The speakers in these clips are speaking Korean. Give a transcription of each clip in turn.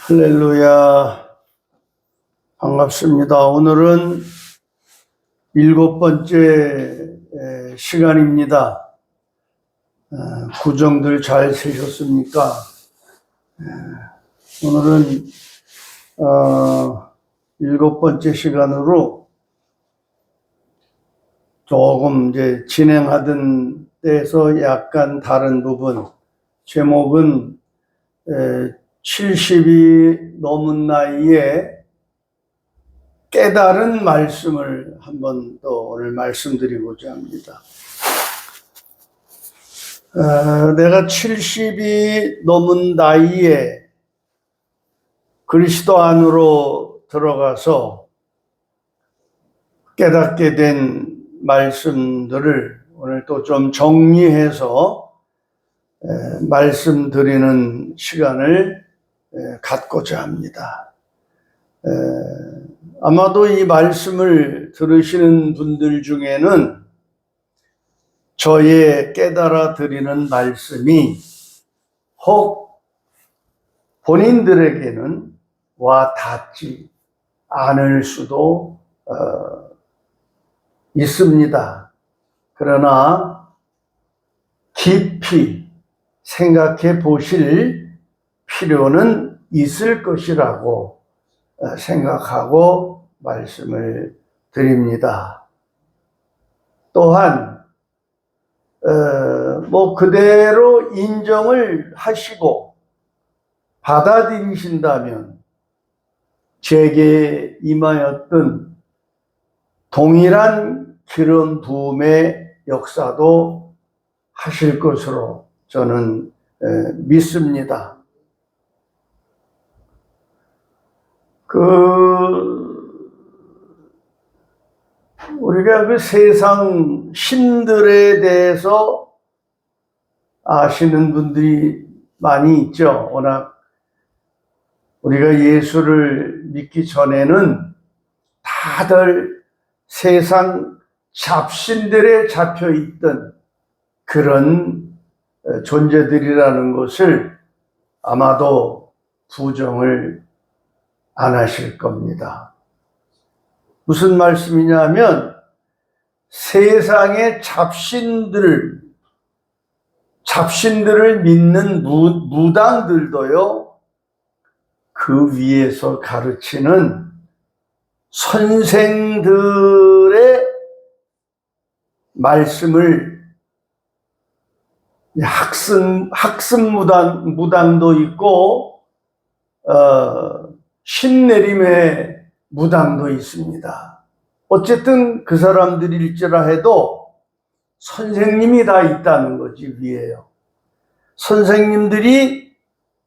할렐루야. 반갑습니다. 오늘은 7번째 시간입니다. 구정들 잘 세셨습니까? 오늘은 7번째 시간으로 조금 이제 진행하던 때에서 약간 다른 부분, 제목은 70이 넘은 나이에 깨달은 말씀을 한번 또 오늘 말씀드리고자 합니다. 내가 70이 넘은 나이에 그리스도 안으로 들어가서 깨닫게 된 말씀들을 오늘 또 좀 정리해서 말씀드리는 시간을 갖고자 합니다. 아마도 이 말씀을 들으시는 분들 중에는 저의 깨달아 드리는 말씀이 혹 본인들에게는 와 닿지 않을 수도 있습니다. 그러나 깊이 생각해 보실 필요는 있을 것이라고 생각하고 말씀을 드립니다. 또한 그대로 인정을 하시고 받아들이신다면 제게 임하였던 동일한 기름 부음의 역사도 하실 것으로 저는 믿습니다. 우리가 그 세상 신들에 대해서 아시는 분들이 많이 있죠. 워낙 우리가 예수를 믿기 전에는 다들 세상 잡신들에 잡혀 있던 그런 존재들이라는 것을 아마도 부정을 안 하실 겁니다. 무슨 말씀이냐면 세상의 잡신들을 믿는 무당들도요, 그 위에서 가르치는 선생들의 말씀을 학습 무당도 있고 신내림의 무당도 있습니다. 어쨌든 그 사람들일지라 해도 선생님이 다 있다는 거지, 위에요. 선생님들이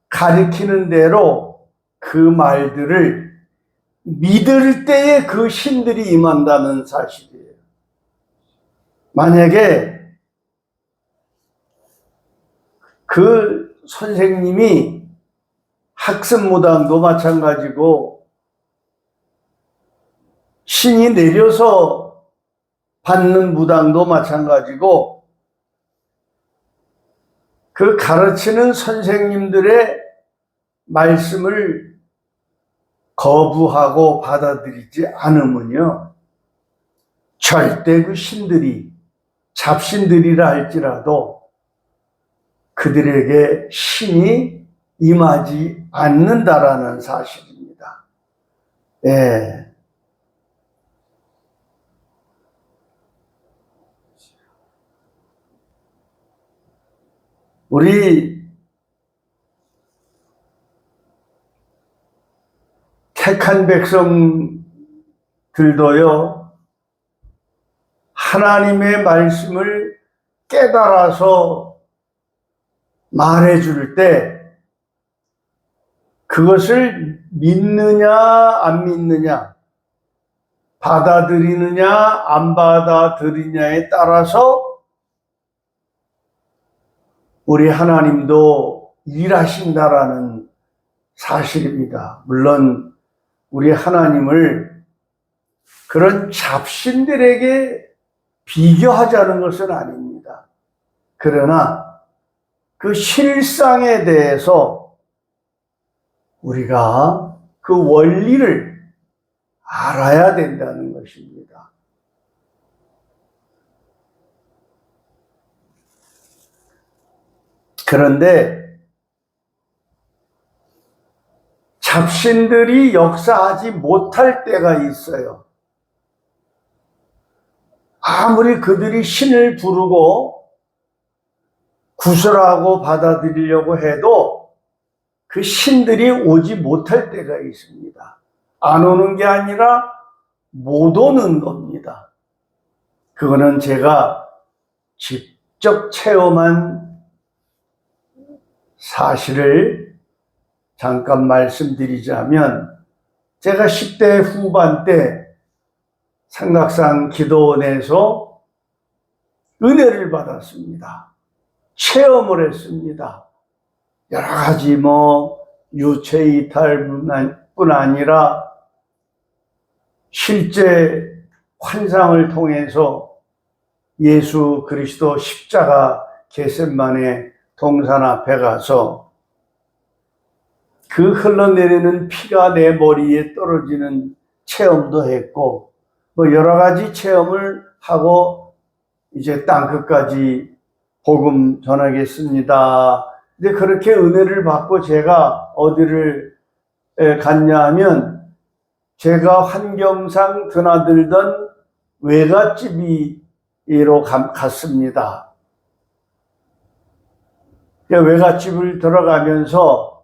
가르치는 대로 그 말들을 믿을 때에 그 신들이 임한다는 사실이에요. 만약에 그 선생님이 학습무당도 마찬가지고 신이 내려서 받는 무당도 마찬가지고 그 가르치는 선생님들의 말씀을 거부하고 받아들이지 않으면요, 절대 그 신들이 잡신들이라 할지라도 그들에게 신이 임하지 않는다라는 사실입니다. 예. 우리 택한 백성들도요, 하나님의 말씀을 깨달아서 말해줄 때 그것을 믿느냐 안 믿느냐, 받아들이느냐 안 받아들이냐에 따라서 우리 하나님도 일하신다라는 사실입니다. 물론 우리 하나님을 그런 잡신들에게 비교하자는 것은 아닙니다. 그러나 그 실상에 대해서 우리가 그 원리를 알아야 된다는 것입니다. 그런데 잡신들이 역사하지 못할 때가 있어요. 아무리 그들이 신을 부르고 구슬하고 받아들이려고 해도 그 신들이 오지 못할 때가 있습니다. 안 오는 게 아니라 못 오는 겁니다. 그거는 제가 직접 체험한 사실을 잠깐 말씀드리자면, 제가 10대 후반 때 삼각산 기도원에서 은혜를 받았습니다. 체험을 했습니다. 여러 가지 유체 이탈뿐 아니라 실제 환상을 통해서 예수 그리스도 십자가 겟세마네 동산 앞에 가서 그 흘러내리는 피가 내 머리에 떨어지는 체험도 했고, 여러 가지 체험을 하고 이제 땅끝까지 복음 전하겠습니다. 이제 그렇게 은혜를 받고 제가 어디를 갔냐 하면, 제가 환경상 드나들던 외갓집으로 갔습니다. 외갓집을 들어가면서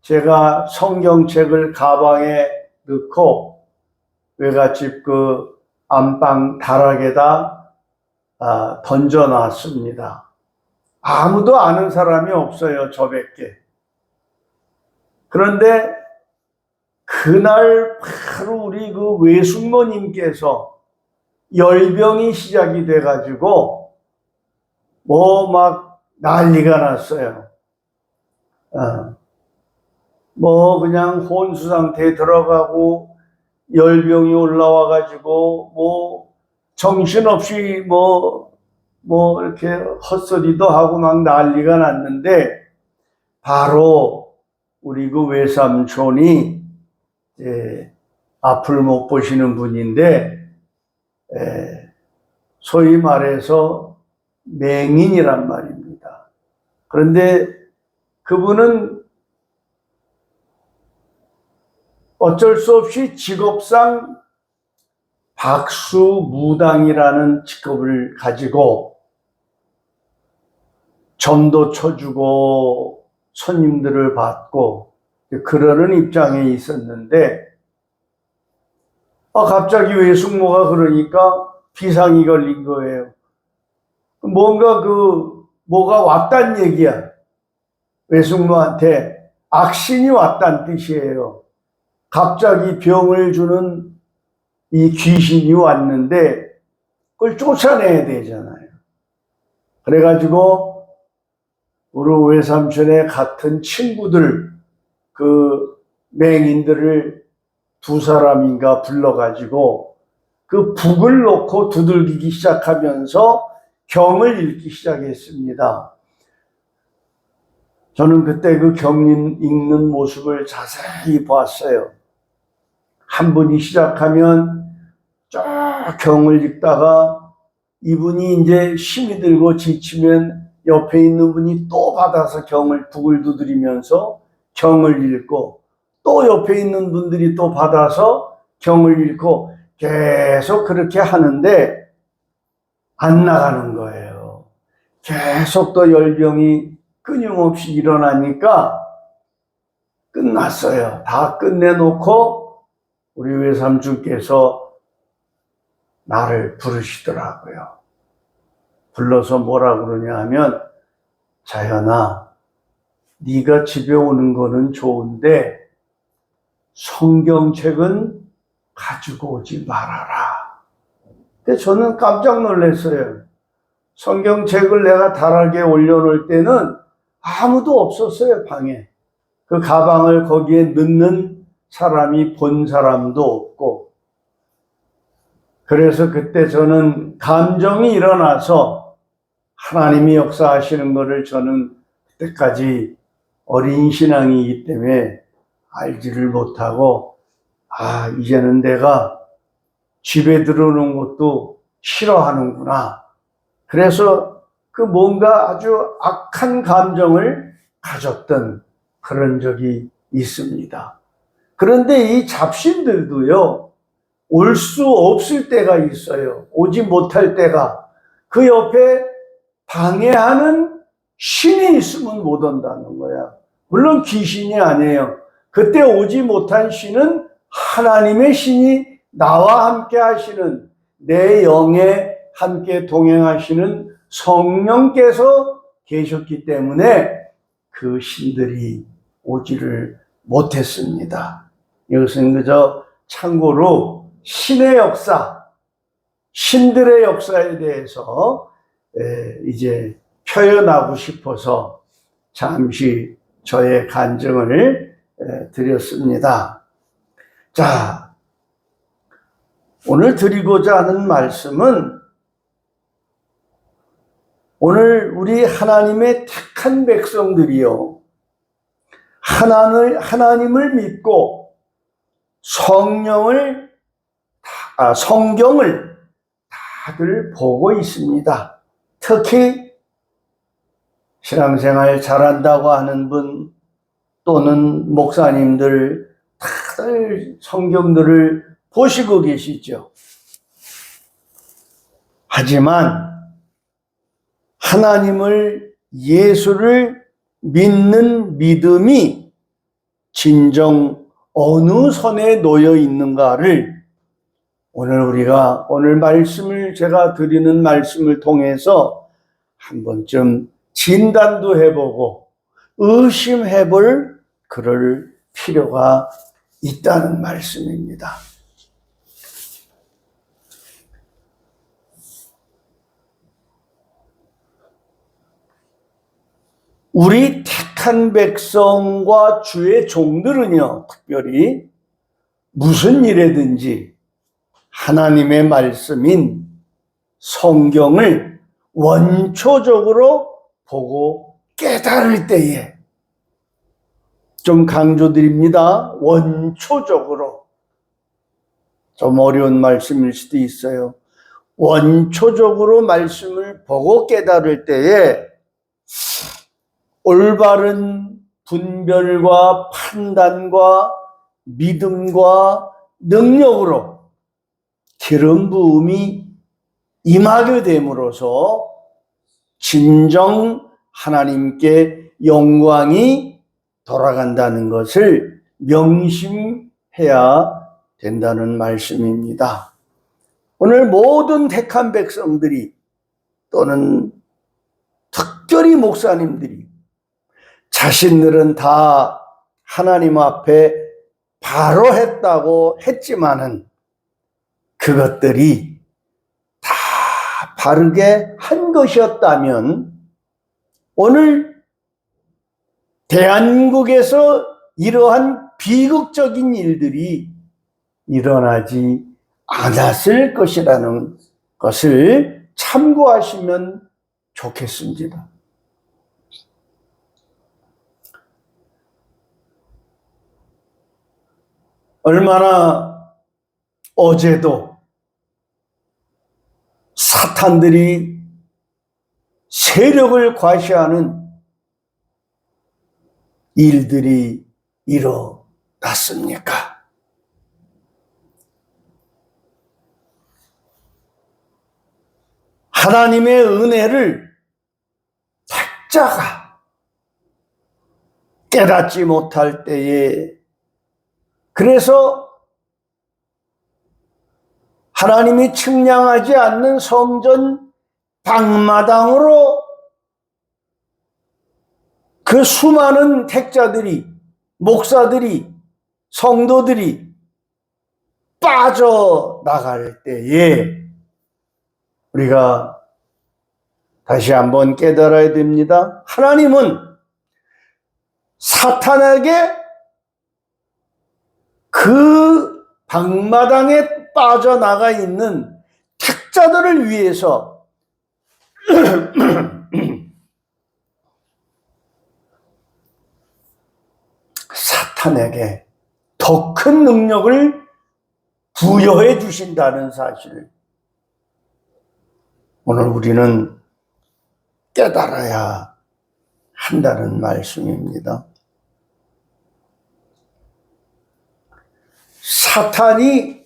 제가 성경책을 가방에 넣고 외갓집 그 안방 다락에다 던져놨습니다. 아무도 아는 사람이 없어요, 저밖에. 그런데 그날 바로 우리 그 외숙모님께서 열병이 시작이 돼가지고 막 난리가 났어요. 그냥 혼수 상태에 들어가고 열병이 올라와가지고 정신없이 이렇게 헛소리도 하고 막 난리가 났는데, 바로 우리 그 외삼촌이 앞을 못 보시는 분인데, 소위 말해서 맹인이란 말입니다. 그런데 그분은 어쩔 수 없이 직업상 박수무당이라는 직업을 가지고 점도 쳐주고 손님들을 받고 그러는 입장에 있었는데, 갑자기 외숙모가 그러니까 비상이 걸린 거예요. 뭐가 왔단 얘기야. 외숙모한테 악신이 왔단 뜻이에요. 갑자기 병을 주는 이 귀신이 왔는데 그걸 쫓아내야 되잖아요. 그래가지고 우리 외삼촌의 같은 친구들, 그 맹인들을 두 사람인가 불러가지고 그 북을 놓고 두들기기 시작하면서 경을 읽기 시작했습니다. 저는 그때 그 경 읽는 모습을 자세히 봤어요. 한 분이 시작하면 쭉 경을 읽다가 이분이 이제 힘이 들고 지치면 옆에 있는 분이 또 받아서 북을 두드리면서 경을 읽고, 또 옆에 있는 분들이 또 받아서 경을 읽고, 계속 그렇게 하는데 안 나가는 거예요. 계속 또 열병이 끊임없이 일어나니까 끝났어요. 다 끝내놓고 우리 외삼촌께서 나를 부르시더라고요. 불러서 뭐라 그러냐 하면, 자연아, 네가 집에 오는 거는 좋은데 성경책은 가지고 오지 말아라. 근데 저는 깜짝 놀랐어요. 성경책을 내가 다락에 올려놓을 때는 아무도 없었어요, 방에. 그 가방을 거기에 넣는 사람이 본 사람도 없고. 그래서 그때 저는 감정이 일어나서 하나님이 역사하시는 것을 저는 그때까지 어린 신앙이기 때문에 알지를 못하고, 이제는 내가 집에 들어오는 것도 싫어하는구나. 그래서 그 뭔가 아주 악한 감정을 가졌던 그런 적이 있습니다. 그런데 이 잡신들도요, 올 수 없을 때가 있어요. 오지 못할 때가. 그 옆에 방해하는 신이 있으면 못 온다는 거야. 물론 귀신이 아니에요. 그때 오지 못한 신은 하나님의 신이 나와 함께 하시는, 내 영에 함께 동행하시는 성령께서 계셨기 때문에 그 신들이 오지를 못했습니다. 이것은 그저 참고로 신의 역사, 신들의 역사에 대해서 이제 표현하고 싶어서 잠시 저의 간증을 드렸습니다. 자, 오늘 드리고자 하는 말씀은 오늘 우리 하나님의 택한 백성들이요, 하나님을 믿고 성경을 다들 보고 있습니다. 특히 신앙생활 잘한다고 하는 분 또는 목사님들 다들 성경들을 보시고 계시죠. 하지만 하나님을, 예수를 믿는 믿음이 진정 어느 선에 놓여 있는가를 오늘 말씀을, 제가 드리는 말씀을 통해서 한 번쯤 진단도 해보고 의심해 볼 그럴 필요가 있다는 말씀입니다. 우리 택한 백성과 주의 종들은요, 특별히 무슨 일에든지 하나님의 말씀인 성경을 원초적으로 보고 깨달을 때에, 좀 강조드립니다. 원초적으로. 좀 어려운 말씀일 수도 있어요. 원초적으로 말씀을 보고 깨달을 때에 올바른 분별과 판단과 믿음과 능력으로 기름 부음이 임하게 됨으로써 진정 하나님께 영광이 돌아간다는 것을 명심해야 된다는 말씀입니다. 오늘 모든 택한 백성들이 또는 특별히 목사님들이 자신들은 다 하나님 앞에 바로 했다고 했지만은 그것들이 다 바르게 한 것이었다면 오늘 대한민국에서 이러한 비극적인 일들이 일어나지 않았을 것이라는 것을 참고하시면 좋겠습니다. 얼마나 어제도 사탄들이 세력을 과시하는 일들이 일어났습니까? 하나님의 은혜를 택자가 깨닫지 못할 때에, 그래서 하나님이 측량하지 않는 성전 방마당으로 그 수많은 택자들이, 목사들이, 성도들이 빠져나갈 때에 우리가 다시 한번 깨달아야 됩니다. 하나님은 사탄에게 그 방마당에 빠져나가 있는 택자들을 위해서 사탄에게 더 큰 능력을 부여해 주신다는 사실, 오늘 우리는 깨달아야 한다는 말씀입니다. 사탄이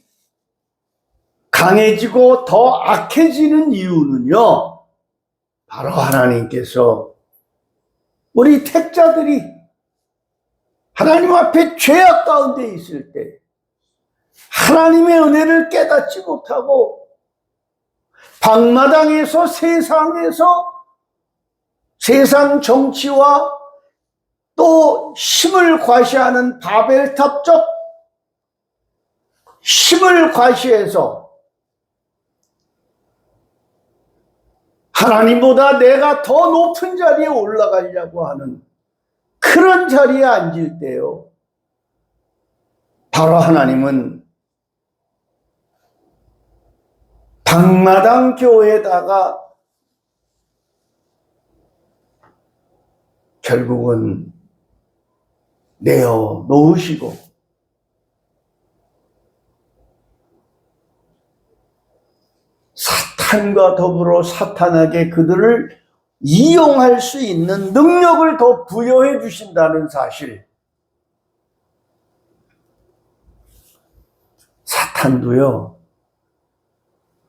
강해지고 더 악해지는 이유는요, 바로 하나님께서 우리 택자들이 하나님 앞에 죄악 가운데 있을 때 하나님의 은혜를 깨닫지 못하고 방마당에서 세상 정치와 또 힘을 과시하는 바벨탑적 힘을 과시해서 하나님보다 내가 더 높은 자리에 올라가려고 하는 그런 자리에 앉을 때요, 바로 하나님은 방마당 교회에다가 결국은 내어 놓으시고 사탄과 더불어 사탄에게 그들을 이용할 수 있는 능력을 더 부여해 주신다는 사실, 사탄도요,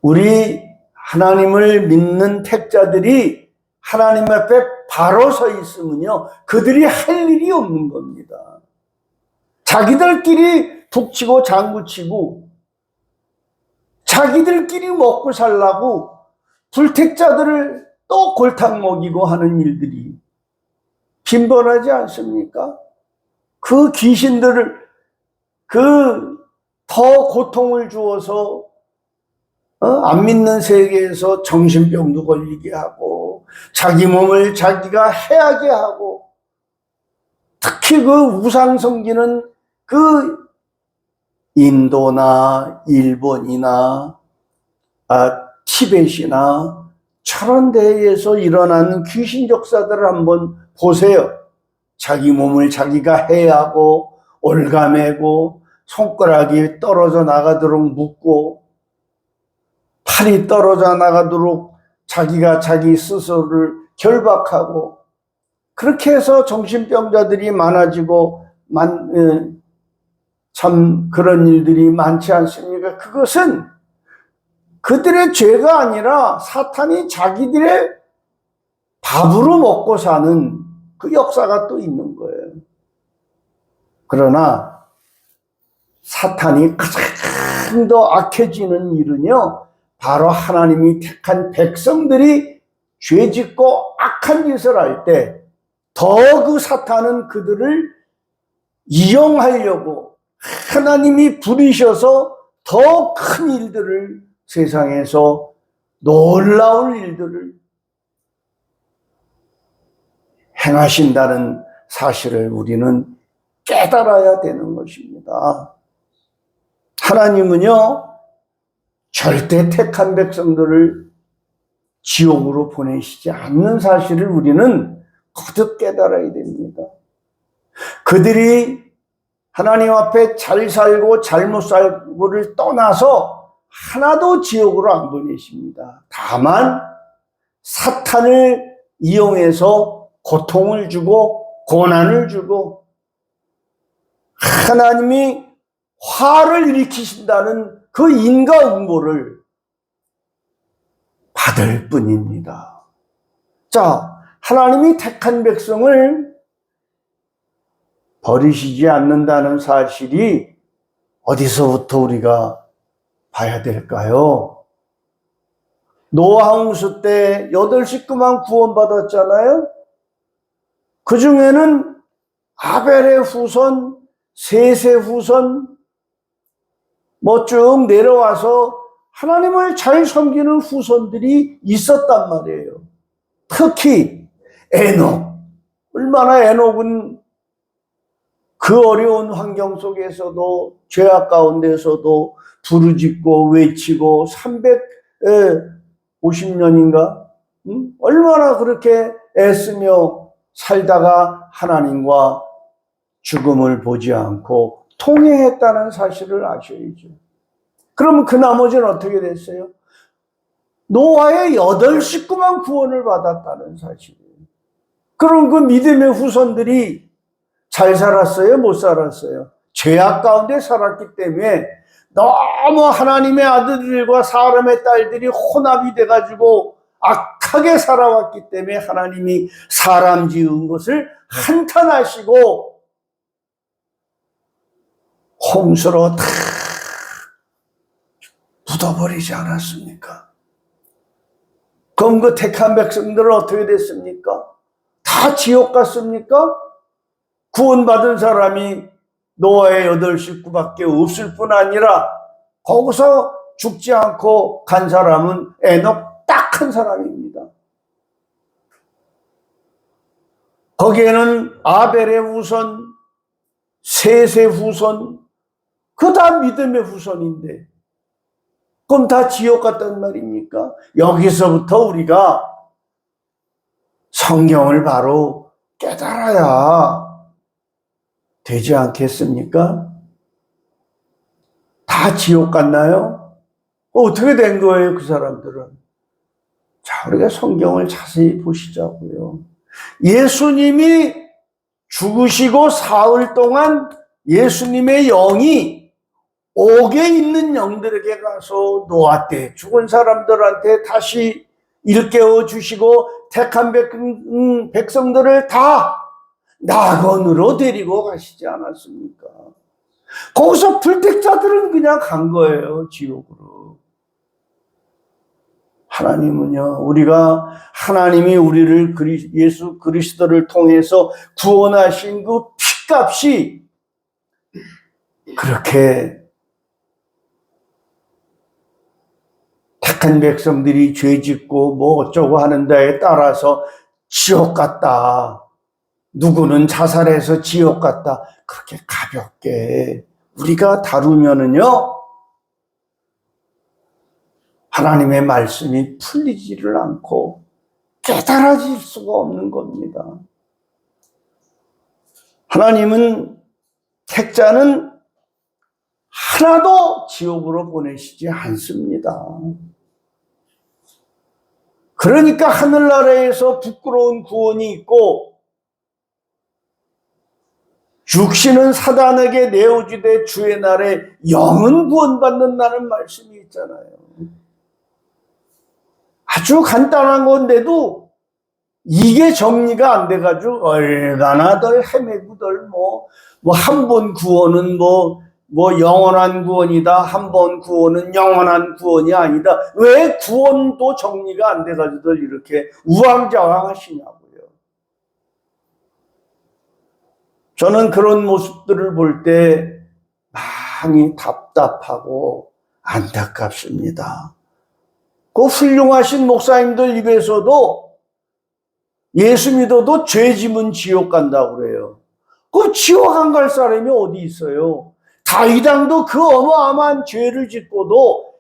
우리 하나님을 믿는 택자들이 하나님 앞에 바로 서 있으면요, 그들이 할 일이 없는 겁니다. 자기들끼리 북치고 장구치고 자기들끼리 먹고 살라고 불택자들을 또 골탕 먹이고 하는 일들이 빈번하지 않습니까? 그 귀신들을 더 고통을 주어서 안 믿는 세계에서 정신병도 걸리게 하고 자기 몸을 자기가 해하게 하고, 특히 그 우상 섬기는 그 인도나 일본이나 티벳이나 저런 데에서 일어나는 귀신 역사들을 한번 보세요. 자기 몸을 자기가 해하고 올가매고 손가락이 떨어져 나가도록 묶고 팔이 떨어져 나가도록 자기가 자기 스스로를 결박하고, 그렇게 해서 정신병자들이 많아지고 참 그런 일들이 많지 않습니까? 그것은 그들의 죄가 아니라 사탄이 자기들의 밥으로 먹고 사는 그 역사가 또 있는 거예요. 그러나 사탄이 가장 더 악해지는 일은요, 바로 하나님이 택한 백성들이 죄짓고 악한 짓을 할 때 더 그 사탄은 그들을 이용하려고 하나님이 부리셔서 더 큰 일들을, 세상에서 놀라운 일들을 행하신다는 사실을 우리는 깨달아야 되는 것입니다. 하나님은요, 절대 택한 백성들을 지옥으로 보내시지 않는 사실을 우리는 거듭 깨달아야 됩니다. 그들이 하나님 앞에 잘 살고 잘못 살고를 떠나서 하나도 지옥으로 안 보내십니다. 다만 사탄을 이용해서 고통을 주고 고난을 주고 하나님이 화를 일으키신다는 그 인과응보를 받을 뿐입니다. 자, 하나님이 택한 백성을 버리시지 않는다는 사실이 어디서부터 우리가 봐야 될까요? 노아 홍수 때 8식구만 구원받았잖아요. 그 중에는 아벨의 후손, 셋의 후손 쭉 내려와서 하나님을 잘 섬기는 후손들이 있었단 말이에요. 특히 에녹, 얼마나 에녹은 그 어려운 환경 속에서도 죄악 가운데서도 부르짖고 외치고 350년인가 얼마나 그렇게 애쓰며 살다가 하나님과 죽음을 보지 않고 통회했다는 사실을 아셔야죠. 그러면 그 나머지는 어떻게 됐어요? 노아의 8식구만 구원을 받았다는 사실이에요. 그럼 그 믿음의 후손들이 잘 살았어요? 못 살았어요? 죄악 가운데 살았기 때문에 너무 하나님의 아들들과 사람의 딸들이 혼합이 돼가지고 악하게 살아왔기 때문에 하나님이 사람 지은 것을 한탄하시고 홍수로 다 묻어버리지 않았습니까? 그럼 그 택한 백성들은 어떻게 됐습니까? 다 지옥 갔습니까? 구원받은 사람이 노아의 8식구밖에 없을 뿐 아니라 거기서 죽지 않고 간 사람은 에녹 딱 한 사람입니다. 거기에는 아벨의 후손, 셋의 후손, 그 다 믿음의 후손인데 그럼 다 지옥 갔단 말입니까? 여기서부터 우리가 성경을 바로 깨달아야 되지 않겠습니까? 다 지옥 갔나요? 어떻게 된 거예요, 그 사람들은? 자, 우리가 성경을 자세히 보시자고요. 예수님이 죽으시고 사흘 동안 예수님의 영이 옥에 있는 영들에게 가서 노아 때 죽은 사람들한테 다시 일깨워 주시고 택한 백성들을 다 낙원으로 데리고 가시지 않았습니까? 거기서 불택자들은 그냥 간 거예요, 지옥으로. 하나님은요, 우리가 하나님이 우리를 예수 그리스도를 통해서 구원하신 그 피값이 그렇게 택한 백성들이 죄 짓고 뭐 어쩌고 하는 데에 따라서 지옥 갔다, 누구는 자살해서 지옥 갔다, 그렇게 가볍게 우리가 다루면은요, 하나님의 말씀이 풀리지를 않고 깨달아질 수가 없는 겁니다. 하나님은 택자는 하나도 지옥으로 보내시지 않습니다. 그러니까 하늘나라에서 부끄러운 구원이 있고 육신은 사단에게 내어주되 주의 날에 영은 구원받는다는 말씀이 있잖아요. 아주 간단한 건데도 이게 정리가 안 돼가지고 얼마나 덜 헤매고들 한 번 구원은 영원한 구원이다, 한 번 구원은 영원한 구원이 아니다. 왜 구원도 정리가 안 돼가지고 이렇게 우왕좌왕하시냐고요. 저는 그런 모습들을 볼 때 많이 답답하고 안타깝습니다. 그 훌륭하신 목사님들 입에서도 예수 믿어도 죄 지면 지옥 간다고 그래요. 그 지옥 안 갈 사람이 어디 있어요? 다윗 왕도 그 어마어마한 죄를 짓고도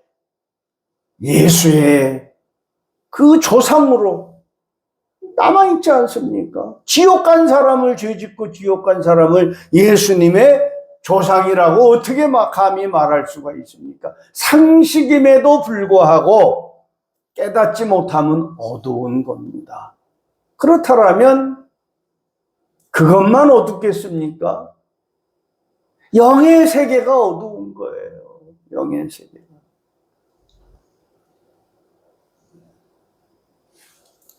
예수의 그 조상으로 남아있지 않습니까? 지옥 간 사람을, 죄 짓고 지옥 간 사람을 예수님의 조상이라고 어떻게 감히 말할 수가 있습니까? 상식임에도 불구하고 깨닫지 못하면 어두운 겁니다. 그렇다면 그것만 어둡겠습니까? 영의 세계가 어두운 거예요. 영의 세계가.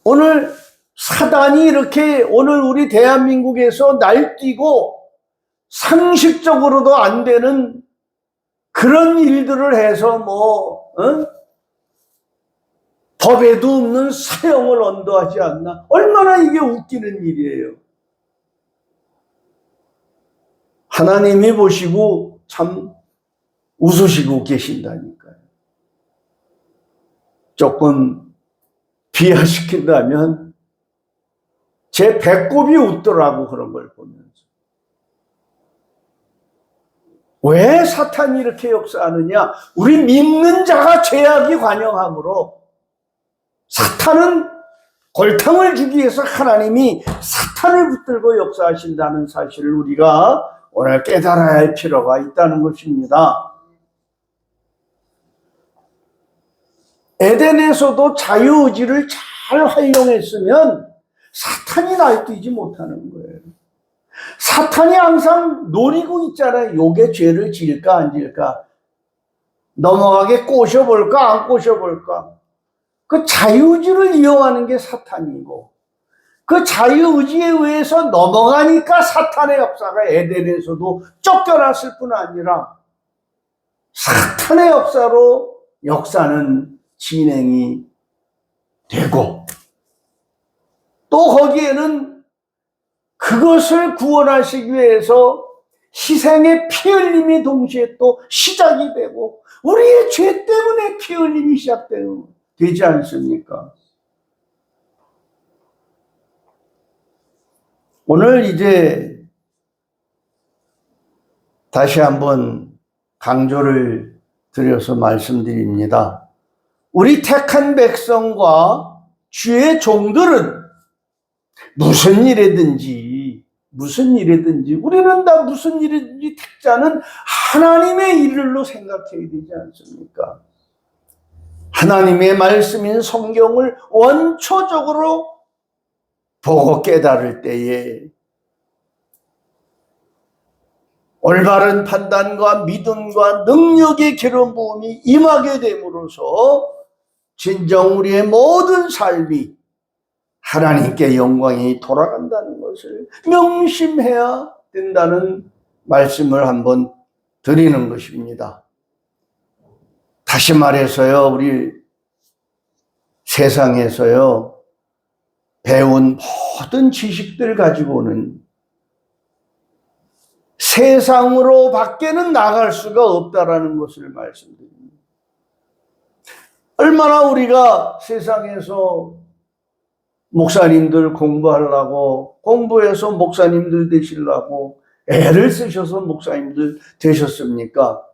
오늘 사단이 이렇게 오늘 우리 대한민국에서 날뛰고 상식적으로도 안 되는 그런 일들을 해서 법에도 없는 사형을 언도하지 않나? 얼마나 이게 웃기는 일이에요. 하나님이 보시고 참 웃으시고 계신다니까요. 조금 비하시킨다면 제 배꼽이 웃더라고, 그런 걸 보면서. 왜 사탄이 이렇게 역사하느냐? 우리 믿는 자가 죄악이 관영하므로 사탄은 골탕을 주기 위해서 하나님이 사탄을 붙들고 역사하신다는 사실을 우리가 오늘 깨달아야 할 필요가 있다는 것입니다. 에덴에서도 자유의지를 잘 활용했으면 사탄이 날뛰지 못하는 거예요. 사탄이 항상 노리고 있잖아요. 요게 죄를 지을까 안 지을까, 넘어가게 꼬셔볼까 안 꼬셔볼까. 그 자유의지를 이용하는 게 사탄이고, 그 자유의지에 의해서 넘어가니까 사탄의 역사가 에덴에서도 쫓겨났을 뿐 아니라 사탄의 역사로 역사는 진행이 되고, 또 거기에는 그것을 구원하시기 위해서 희생의 피 흘림이 동시에 또 시작이 되고, 우리의 죄 때문에 피 흘림이 시작되지 않습니까? 오늘 이제 다시 한번 강조를 드려서 말씀드립니다. 우리 택한 백성과 주의 종들은 무슨 일이든지 우리는 다 무슨 일이든지 택자는 하나님의 일로 생각해야 되지 않습니까? 하나님의 말씀인 성경을 원초적으로 보고 깨달을 때에 올바른 판단과 믿음과 능력의 기름 부음이 임하게 됨으로써 진정 우리의 모든 삶이 하나님께 영광이 돌아간다는 것을 명심해야 된다는 말씀을 한번 드리는 것입니다. 다시 말해서요, 우리 세상에서요, 배운 모든 지식들 가지고는 세상으로 밖에는 나갈 수가 없다라는 것을 말씀드립니다. 얼마나 우리가 세상에서 목사님들 공부하려고, 공부해서 목사님들 되시려고 애를 쓰셔서 목사님들 되셨습니까?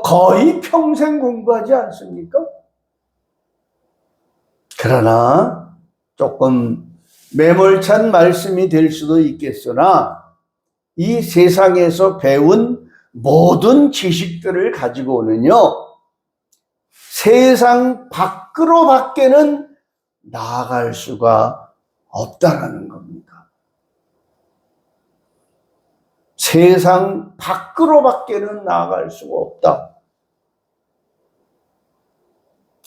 거의 평생 공부하지 않습니까? 그러나 조금 매몰찬 말씀이 될 수도 있겠으나, 이 세상에서 배운 모든 지식들을 가지고는요, 세상 밖으로 밖에는 나아갈 수가 없다라는 겁니다. 세상 밖으로 밖에는 나아갈 수가 없다.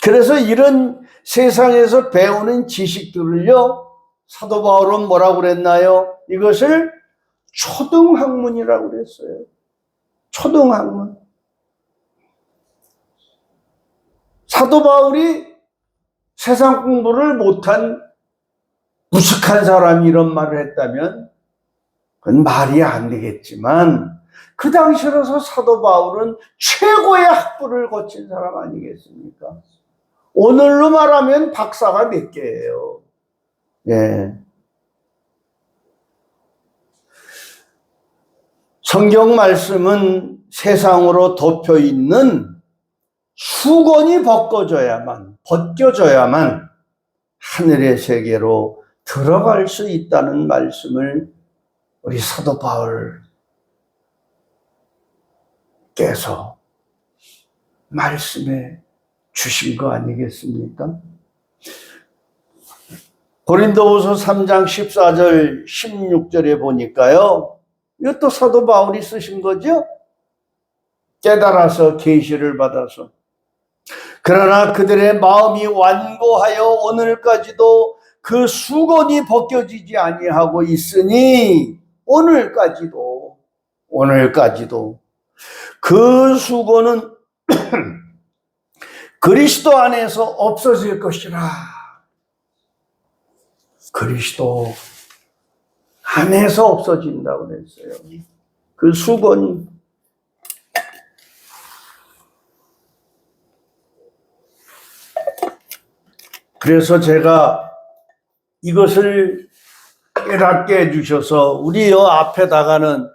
그래서 이런 세상에서 배우는 지식들을요, 사도 바울은 뭐라고 그랬나요? 이것을 초등학문이라고 그랬어요. 초등학문. 사도 바울이 세상 공부를 못한 무식한 사람이 이런 말을 했다면 그건 말이 안 되겠지만, 그 당시로서 사도 바울은 최고의 학부를 거친 사람 아니겠습니까? 오늘로 말하면 박사가 몇 개예요. 예. 성경 말씀은 세상으로 덮여 있는 수건이 벗겨져야만 하늘의 세계로 들어갈 수 있다는 말씀을 우리 사도 바울께서 말씀해 주신 거 아니겠습니까? 고린도후서 3장 14절 16절에 보니까요, 이것도 사도 바울이 쓰신 거죠? 깨달아서 계시를 받아서. 그러나 그들의 마음이 완고하여 오늘까지도 그 수건이 벗겨지지 아니하고 있으니, 오늘까지도 그 수건은 그리스도 안에서 없어질 것이라. 그리스도 안에서 없어진다고 그랬어요. 그 수건이. 그래서 제가 이것을 깨닫게 해주셔서 우리 앞에다가는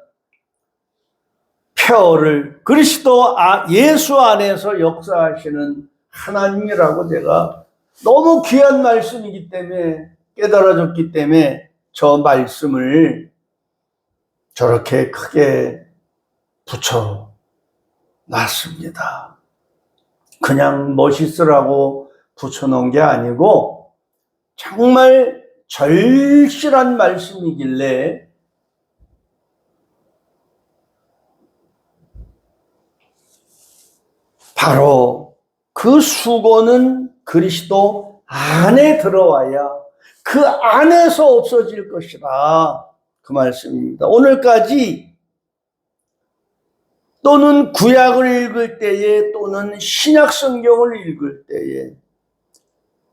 케어를 그리스도 예수 안에서 역사하시는 하나님이라고 제가 너무 귀한 말씀이기 때문에 깨달아졌기 때문에 저 말씀을 저렇게 크게 붙여 놨습니다. 그냥 멋있으라고 붙여놓은 게 아니고 정말 절실한 말씀이길래 바로 그 수고는 그리스도 안에 들어와야 그 안에서 없어질 것이라 그 말씀입니다. 오늘까지 또는 구약을 읽을 때에 또는 신약 성경을 읽을 때에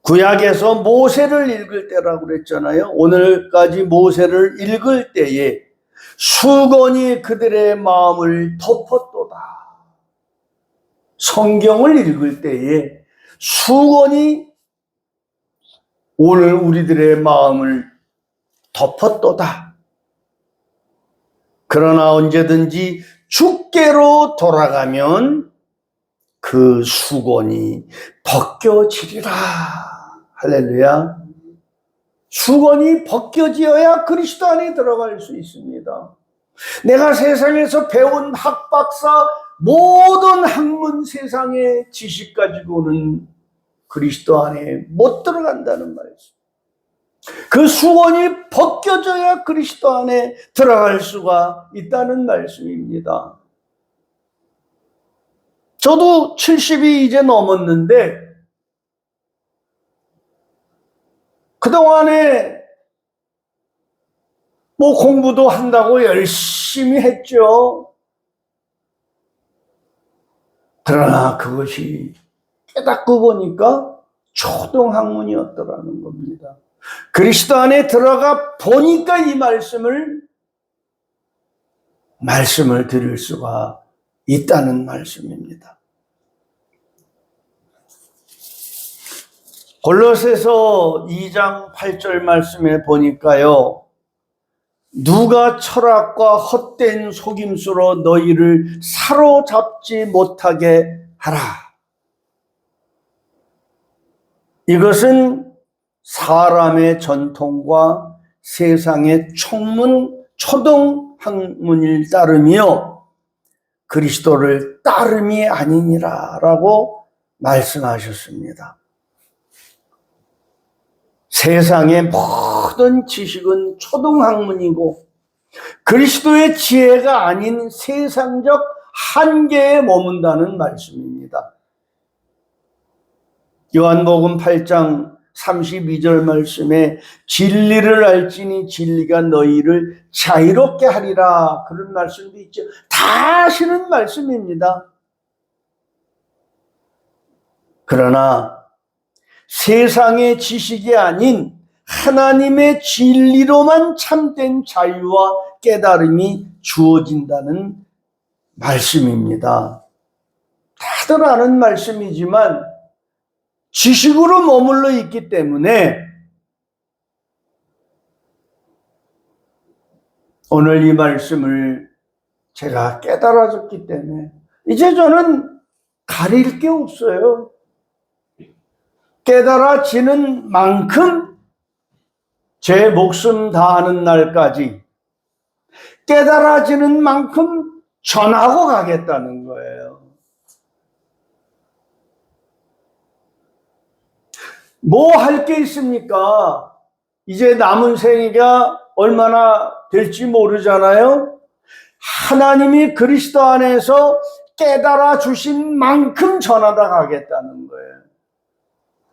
구약에서 모세를 읽을 때라고 그랬잖아요. 오늘까지 모세를 읽을 때에 수건이 그들의 마음을 덮었도다. 성경을 읽을 때에 수건이 오늘 우리들의 마음을 덮었도다. 그러나 언제든지 주께로 돌아가면 그 수건이 벗겨지리라. 할렐루야. 수건이 벗겨지어야 그리스도 안에 들어갈 수 있습니다. 내가 세상에서 배운 학박사 모든 학문 세상의 지식 가지고는 그리스도 안에 못 들어간다는 말이죠. 그 수건이 벗겨져야 그리스도 안에 들어갈 수가 있다는 말씀입니다. 저도 70이 이제 넘었는데 그동안에 공부도 한다고 열심히 했죠. 그러나 그것이 깨닫고 보니까 초등학문이었더라는 겁니다. 그리스도 안에 들어가 보니까 이 말씀을 드릴 수가 있다는 말씀입니다. 골로새서 2장 8절 말씀에 보니까요. 누가 철학과 헛된 속임수로 너희를 사로잡지 못하게 하라. 이것은 사람의 전통과 세상의 초등학문일 따름이요 그리스도를 따름이 아니니라 라고 말씀하셨습니다. 세상의 모든 지식은 초등학문이고 그리스도의 지혜가 아닌 세상적 한계에 머문다는 말씀입니다. 요한복음 8장 32절 말씀에 진리를 알지니 진리가 너희를 자유롭게 하리라 그런 말씀도 있죠. 다 아시는 말씀입니다. 그러나 세상의 지식이 아닌 하나님의 진리로만 참된 자유와 깨달음이 주어진다는 말씀입니다. 다들 아는 말씀이지만 지식으로 머물러 있기 때문에 오늘 이 말씀을 제가 깨달아졌기 때문에 이제 저는 가릴 게 없어요. 깨달아지는 만큼 제 목숨 다하는 날까지 깨달아지는 만큼 전하고 가겠다는 거예요. 뭐 할 게 있습니까? 이제 남은 생애가 얼마나 될지 모르잖아요. 하나님이 그리스도 안에서 깨달아 주신 만큼 전하다 가겠다는 거예요.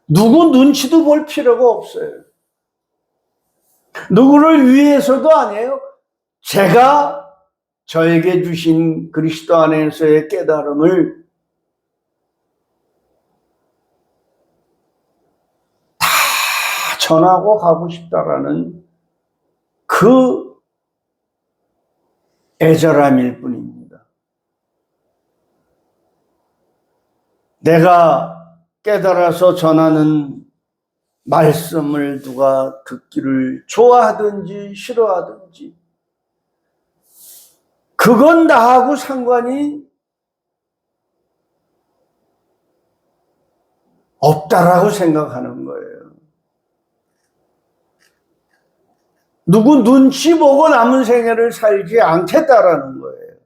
누구 눈치도 볼 필요가 없어요. 누구를 위해서도 아니에요. 제가 저에게 주신 그리스도 안에서의 깨달음을 다 전하고 가고 싶다라는 그 애절함일 뿐입니다. 내가 깨달아서 전하는 말씀을 누가 듣기를 좋아하든지 싫어하든지 그건 나하고 상관이 없다라고 생각하는 거예요. 누구 눈치 보고 남은 생애를 살지 않겠다라는 거예요.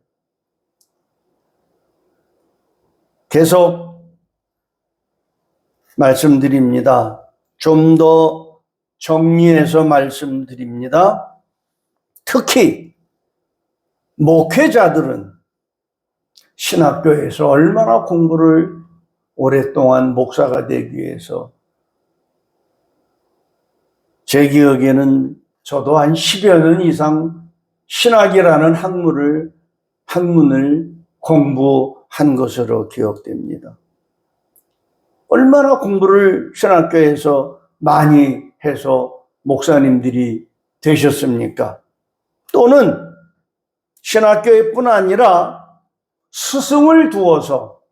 계속 말씀드립니다. 좀 더 정리해서 말씀드립니다. 특히 목회자들은 신학교에서 얼마나 공부를 오랫동안 목사가 되기 위해서, 제 기억에는 저도 한 10여 년 이상 신학이라는 학문을 공부한 것으로 기억됩니다. 얼마나 공부를 신학교에서 많이 해서 목사님들이 되셨습니까? 또는 신학교에 뿐 아니라 스승을 두어서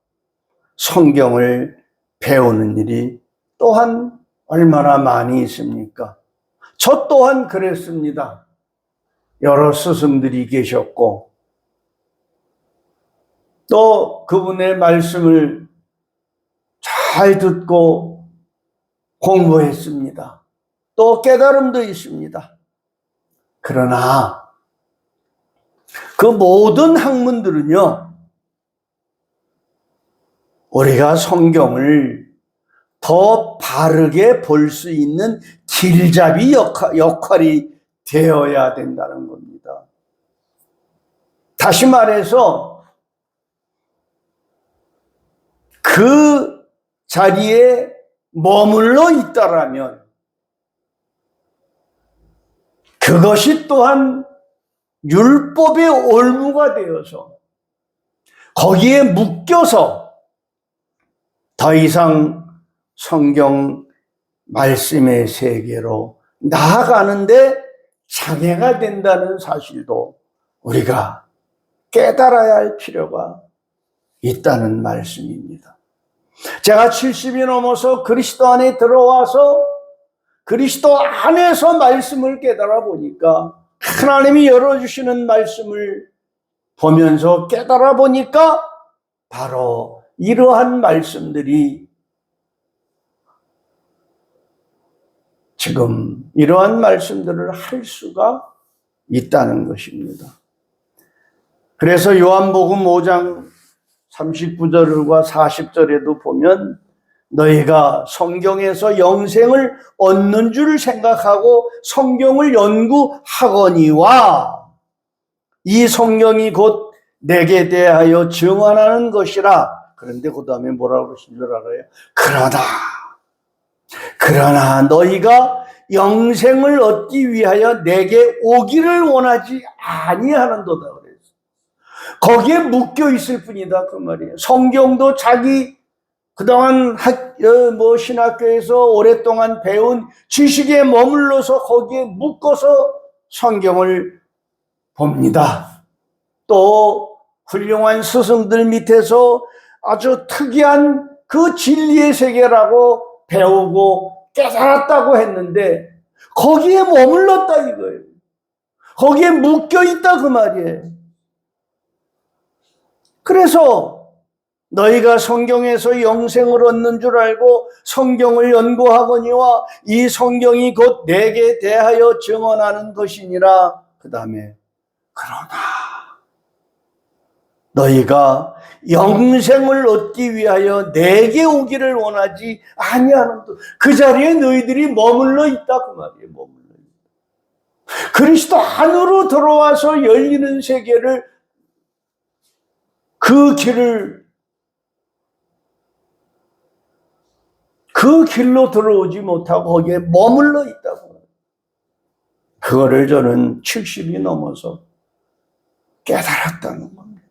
성경을 배우는 일이 또한 얼마나 많이 있습니까? 저 또한 그랬습니다. 여러 스승들이 계셨고, 또 그분의 말씀을 잘 듣고 공부했습니다. 또 깨달음도 있습니다. 그러나 그 모든 학문들은요, 우리가 성경을 더 바르게 볼 수 있는 길잡이 역할이 되어야 된다는 겁니다. 다시 말해서 그 자리에 머물러 있다라면 그것이 또한 율법의 올무가 되어서 거기에 묶여서 더 이상 성경 말씀의 세계로 나아가는데 장애가 된다는 사실도 우리가 깨달아야 할 필요가 있다는 말씀입니다. 제가 70이 넘어서 그리스도 안에 들어와서 그리스도 안에서 말씀을 깨달아 보니까, 하나님이 열어주시는 말씀을 보면서 깨달아 보니까 바로 이러한 말씀들이 지금 이러한 말씀들을 할 수가 있다는 것입니다. 그래서 요한복음 5장 39절과 40절에도 보면 너희가 성경에서 영생을 얻는 줄 생각하고 성경을 연구하거니와 이 성경이 곧 내게 대하여 증언하는 것이라. 그런데 그 다음에 뭐라고 그러신 줄 알아요? 그러나 너희가 영생을 얻기 위하여 내게 오기를 원하지 아니하는도다 그랬어요. 거기에 묶여 있을 뿐이다 그 말이에요. 성경도 자기 그동안 신학교에서 오랫동안 배운 지식에 머물러서 거기에 묶어서 성경을 봅니다. 또 훌륭한 스승들 밑에서 아주 특이한 그 진리의 세계라고 배우고 깨달았다고 했는데 거기에 머물렀다 이거예요. 거기에 묶여있다 그 말이에요. 그래서 너희가 성경에서 영생을 얻는 줄 알고 성경을 연구하거니와 이 성경이 곧 내게 대하여 증언하는 것이니라. 그 다음에 그러나 너희가 영생을 얻기 위하여 내게 오기를 원하지 아니하는 그 자리에 너희들이 머물러 있다 그 말이에요. 머물러 있다. 그리스도 안으로 들어와서 열리는 세계를 그 길로 들어오지 못하고 거기에 머물러 있다고. 그거를 저는 70이 넘어서 깨달았다는 겁니다.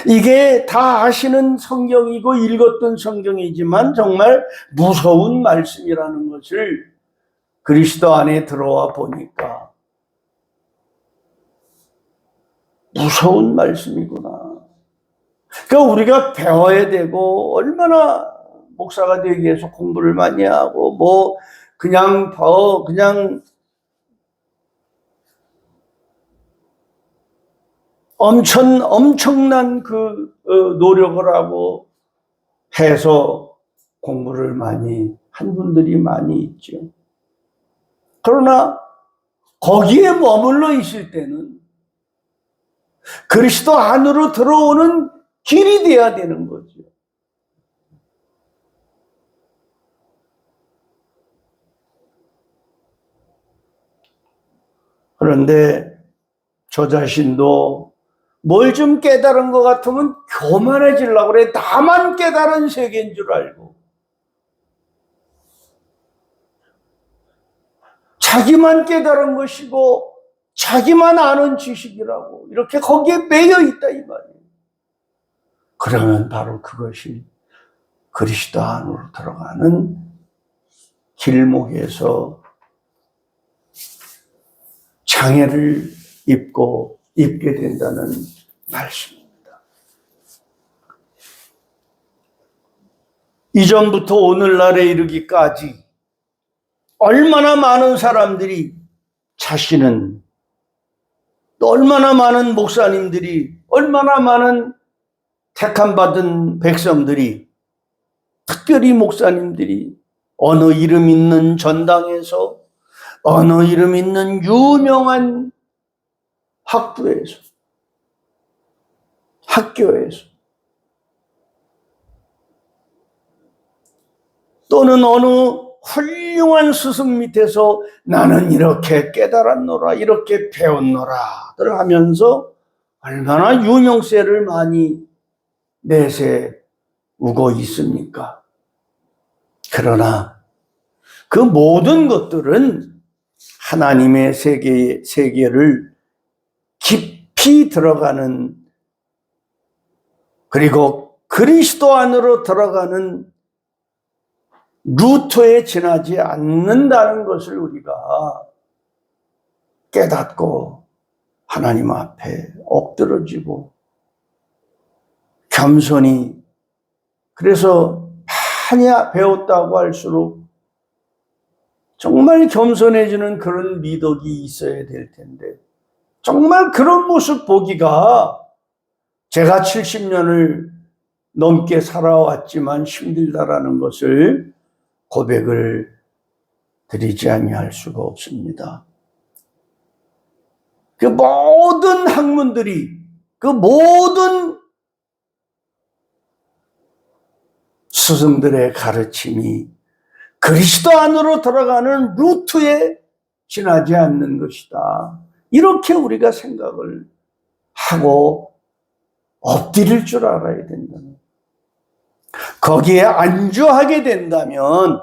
이게 다 아시는 성경이고 읽었던 성경이지만 정말 무서운 말씀이라는 것을 그리스도 안에 들어와 보니까 무서운 말씀이구나. 그러니까 우리가 배워야 되고, 얼마나 목사가 되기 위해서 공부를 많이 하고 그냥 엄청난 노력을 하고 해서 공부를 많이 한 분들이 많이 있죠. 그러나 거기에 머물러 있을 때는 그리스도 안으로 들어오는 길이 돼야 되는 거죠. 그런데 저 자신도 뭘 좀 깨달은 것 같으면 교만해지려고 그래. 나만 깨달은 세계인 줄 알고. 자기만 깨달은 것이고 자기만 아는 지식이라고 이렇게 거기에 매여 있다 이 말이에요. 그러면 바로 그것이 그리스도 안으로 들어가는 길목에서 장애를 입게 된다는 말씀입니다. 이전부터 오늘날에 이르기까지 얼마나 많은 사람들이 자신은 또 얼마나 많은 목사님들이 얼마나 많은 택함받은 백성들이 특별히 목사님들이 어느 이름 있는 전당에서 어느 이름 있는 유명한 학부에서 학교에서 또는 어느 훌륭한 스승 밑에서 나는 이렇게 깨달았노라 이렇게 배웠노라들 하면서 얼마나 유명세를 많이 내세우고 있습니까? 그러나 그 모든 것들은 하나님의 세계를 깊이 들어가는 그리고 그리스도 안으로 들어가는 루트에 지나지 않는다는 것을 우리가 깨닫고 하나님 앞에 엎드러지고 겸손히 그래서 많이 배웠다고 할수록 정말 겸손해지는 그런 미덕이 있어야 될 텐데 정말 그런 모습 보기가 제가 70년을 넘게 살아왔지만 힘들다라는 것을 고백을 드리지 아니할 수가 없습니다. 그 모든 학문들이 그 모든 스승들의 가르침이 그리스도 안으로 들어가는 루트에 지나지 않는 것이다. 이렇게 우리가 생각을 하고 엎드릴 줄 알아야 된다는. 거기에 안주하게 된다면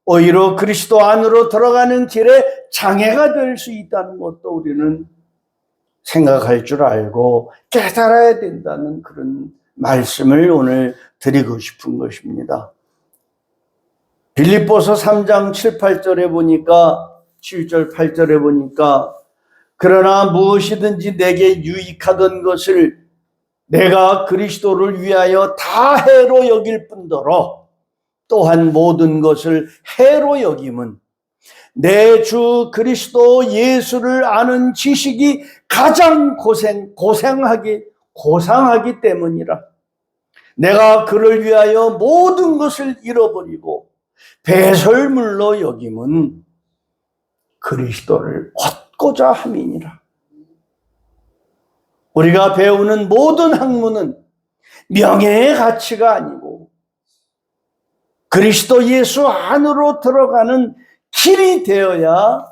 오히려 그리스도 안으로 들어가는 길에 장애가 될 수 있다는 것도 우리는 생각할 줄 알고 깨달아야 된다는 그런 말씀을 오늘 드리고 싶은 것입니다. 빌립보서 3장 7, 8절에 보니까 7절 8절에 보니까 그러나 무엇이든지 내게 유익하던 것을 내가 그리스도를 위하여 다 해로 여길 뿐더러 또한 모든 것을 해로 여김은 내 주 그리스도 예수를 아는 지식이 가장 고상하기 때문이라. 내가 그를 위하여 모든 것을 잃어버리고 배설물로 여김은 그리스도를 얻고자 함이니라. 우리가 배우는 모든 학문은 명예의 가치가 아니고 그리스도 예수 안으로 들어가는 길이 되어야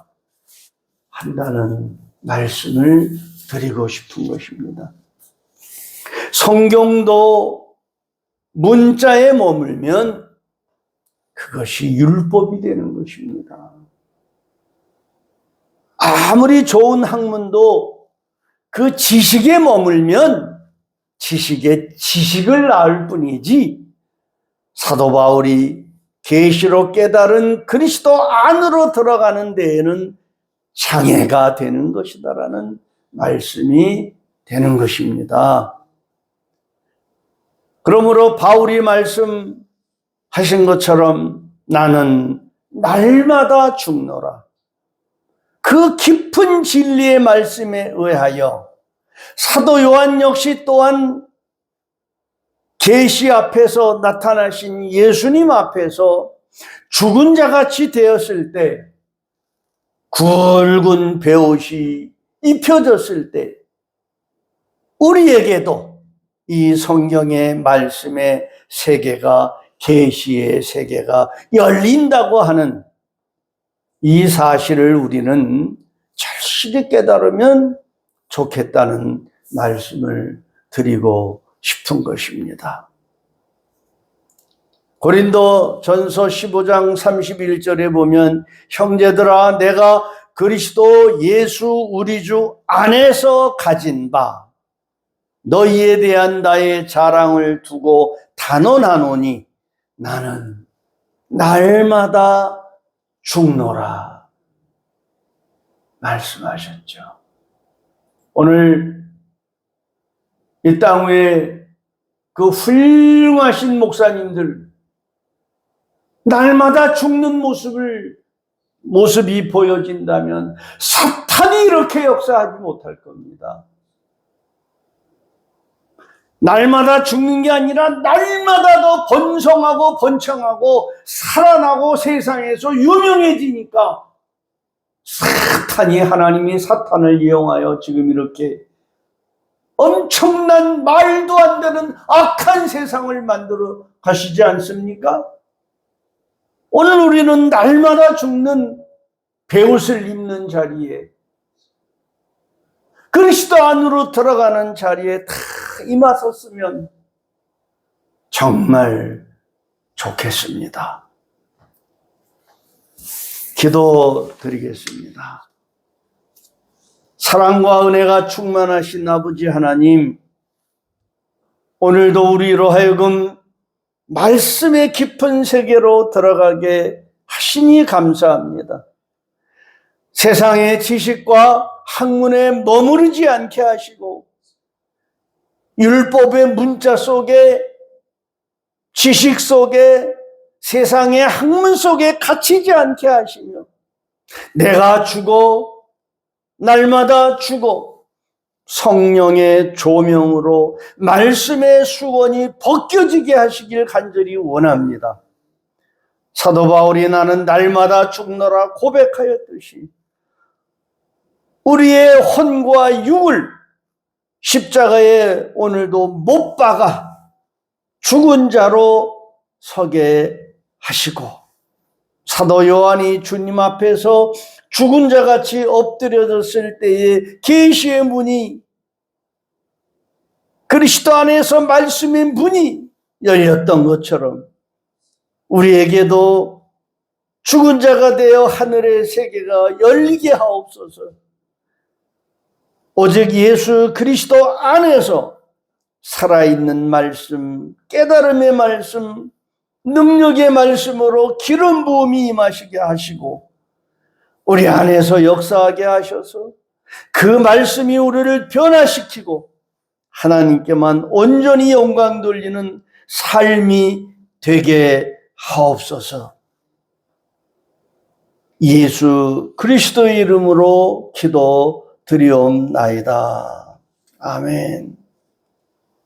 한다는 말씀을 드리고 싶은 것입니다. 성경도 문자에 머물면 그것이 율법이 되는 것입니다. 아무리 좋은 학문도 그 지식에 머물면 지식을 낳을 뿐이지 사도 바울이 계시로 깨달은 그리스도 안으로 들어가는 데에는 장애가 되는 것이다라는 말씀이 되는 것입니다. 그러므로 바울이 말씀하신 것처럼 나는 날마다 죽노라. 그 깊은 진리의 말씀에 의하여 사도 요한 역시 또한 계시 앞에서 나타나신 예수님 앞에서 죽은 자같이 되었을 때, 굵은 베옷이 입혀졌을 때 우리에게도 이 성경의 말씀의 세계가, 계시의 세계가 열린다고 하는 이 사실을 우리는 절실히 깨달으면 좋겠다는 말씀을 드리고 싶은 것입니다. 고린도 전서 15장 31절에 보면, 형제들아, 내가 그리스도 예수 우리 주 안에서 가진 바 너희에 대한 나의 자랑을 두고 단언하노니 나는 날마다 죽노라 말씀하셨죠. 오늘 이 땅 위에 그 훌륭하신 목사님들, 날마다 죽는 모습이 보여진다면 사탄이 이렇게 역사하지 못할 겁니다. 날마다 죽는 게 아니라 날마다 더 번성하고 번창하고 살아나고 세상에서 유명해지니까 하나님이 사탄을 이용하여 지금 이렇게 엄청난 말도 안 되는 악한 세상을 만들어 가시지 않습니까? 오늘 우리는 날마다 죽는 베옷을 입는 자리에, 그리스도 안으로 들어가는 자리에 다 임하셨으면 정말 좋겠습니다. 기도드리겠습니다. 사랑과 은혜가 충만하신 아버지 하나님, 오늘도 우리로 하여금 말씀의 깊은 세계로 들어가게 하시니 감사합니다. 세상의 지식과 학문에 머무르지 않게 하시고, 율법의 문자 속에, 지식 속에, 세상의 학문 속에 갇히지 않게 하시며, 내가 죽어 날마다 죽어 성령의 조명으로 말씀의 수건이 벗겨지게 하시길 간절히 원합니다. 사도 바울이 나는 날마다 죽노라 고백하였듯이 우리의 혼과 육을 십자가에 오늘도 못 박아 죽은 자로 서게 하시고, 사도 요한이 주님 앞에서 죽은 자같이 엎드려졌을 때에 계시의 문이, 그리스도 안에서 말씀의 문이 열렸던 것처럼 우리에게도 죽은 자가 되어 하늘의 세계가 열리게 하옵소서. 오직 예수 그리스도 안에서 살아있는 말씀, 깨달음의 말씀, 능력의 말씀으로 기름 부음이 임하시게 하시고 우리 안에서 역사하게 하셔서 그 말씀이 우리를 변화시키고 하나님께만 온전히 영광 돌리는 삶이 되게 하옵소서. 예수 그리스도의 이름으로 기도드리옵나이다. 아멘.